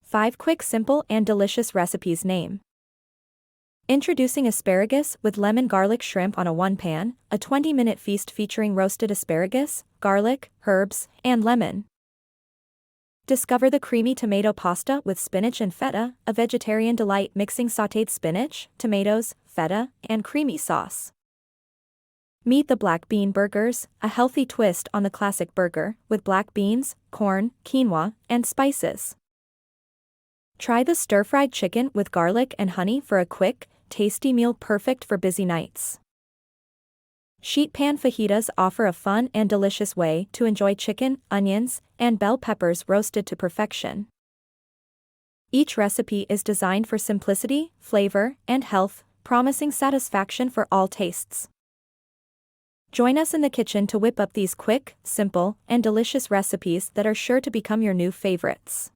5 quick, simple, and delicious recipes. Name. Introducing asparagus with lemon garlic shrimp on a 1-pan, a 20-minute feast featuring roasted asparagus, garlic, herbs, and lemon. Discover the creamy tomato pasta with spinach and feta, a vegetarian delight mixing sautéed spinach, tomatoes, feta, and creamy sauce. Meet the black bean burgers, a healthy twist on the classic burger, with black beans, corn, quinoa, and spices. Try the stir-fried chicken with garlic and honey for a quick, tasty meal perfect for busy nights. Sheet pan fajitas offer a fun and delicious way to enjoy chicken, onions, and bell peppers roasted to perfection. Each recipe is designed for simplicity, flavor, and health, promising satisfaction for all tastes. Join us in the kitchen to whip up these quick, simple, and delicious recipes that are sure to become your new favorites.